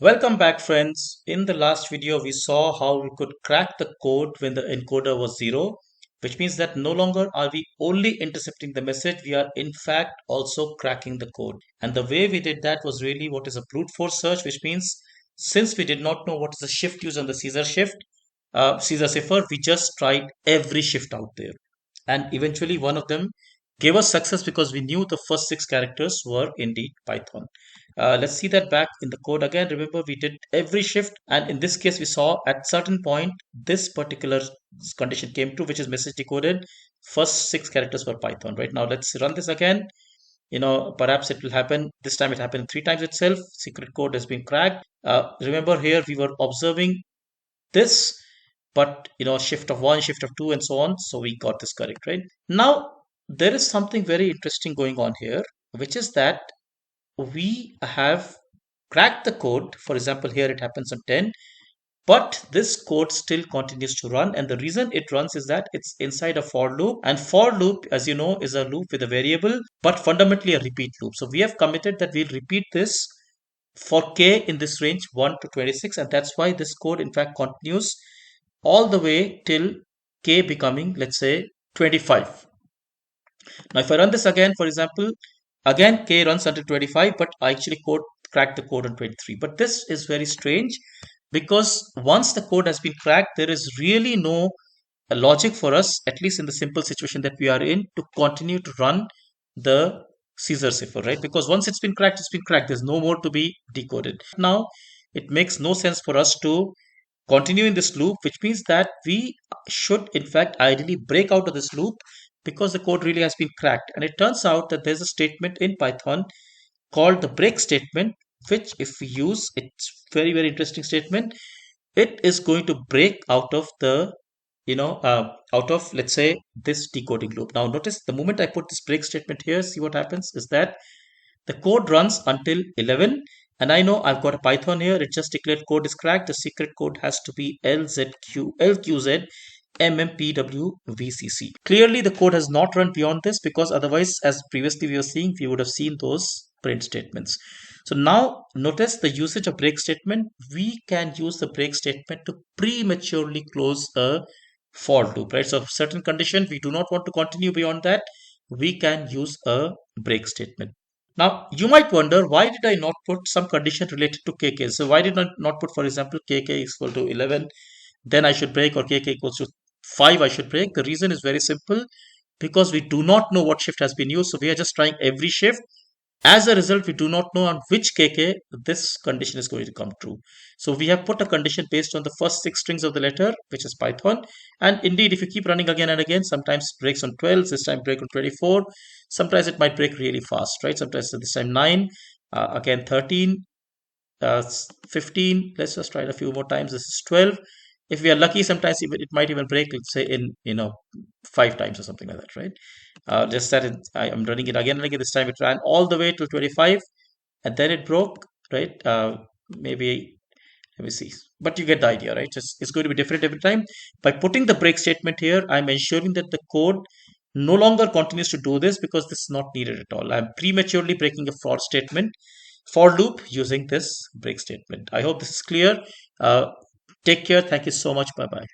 Welcome back, friends. In the last video, we saw how we could crack the code when the encoder was zero, which means that no longer are we only intercepting the message, we are in fact also cracking the code. And the way we did that was really what is a brute force search, which means since we did not know what is the shift used on the Caesar cipher, we just tried every shift out there. And eventually, one of them gave us success because we knew the first six characters were indeed Python. Let's see that back in the code again. Remember, we did every shift, and in this case, we saw at certain point this particular condition came true, which is message decoded. First six characters were Python. Right now, let's run this again. Perhaps it will happen. This time it happened three times itself. Secret code has been cracked. Remember here we were observing this, but shift of one, shift of two, and so on. So we got this correct, right? Now there is something very interesting going on here, which is that we have cracked the code. For example, here it happens on 10, but this code still continues to run. And the reason it runs is that it's inside a for loop. And for loop, as you know, is a loop with a variable, but fundamentally a repeat loop. So we have committed that we'll repeat this for k in this range 1 to 26. And that's why this code, in fact, continues all the way till k becoming, let's say, 25. Now, if I run this again, for example, again k runs until 25, but I actually cracked the code on 23. But this is very strange because once the code has been cracked, there is really no logic for us, at least in the simple situation that we are in, to continue to run the Caesar cipher, right? Because once it's been cracked, it's been cracked. There's no more to be decoded. Now, it makes no sense for us to continue in this loop, which means that we should, in fact, ideally break out of this loop because the code really has been cracked. And it turns out that there's a statement in Python called the break statement, which if we use, it's very, very interesting statement. It is going to break out of the, out of, let's say, this decoding loop. Now, notice the moment I put this break statement here, see what happens is that the code runs until 11, and I know I've got a Python here. It just declared code is cracked. The secret code has to be LQZ MMPWVCC. Clearly, the code has not run beyond this because otherwise, as previously we were seeing, we would have seen those print statements. So now notice the usage of break statement. We can use the break statement to prematurely close a for loop, right? So certain condition, we do not want to continue beyond that. We can use a break statement. Now, you might wonder, why did I not put some condition related to kk? So why did I not put, for example, kk is equal to 11, then I should break, or kk equals to 5, I should break? The reason is very simple, because we do not know what shift has been used. So we are just trying every shift. As a result, we do not know on which kk this condition is going to come true. So we have put a condition based on the first six strings of the letter, which is Python. And indeed, if you keep running again and again, sometimes it breaks on 12, this time break on 24. Sometimes it might break really fast, right? Sometimes this time 9, again 13, 15. Let's just try it a few more times. This is 12. If we are lucky, sometimes it might even break, let's say, in 5 times or something like that, right? Just that I am running it again and again. This time it ran all the way till 25, and then it broke, right? Maybe, let me see. But you get the idea, right? It's going to be different every time. By putting the break statement here, I'm ensuring that the code no longer continues to do this because this is not needed at all. I'm prematurely breaking a for loop using this break statement. I hope this is clear. Take care. Thank you so much. Bye bye.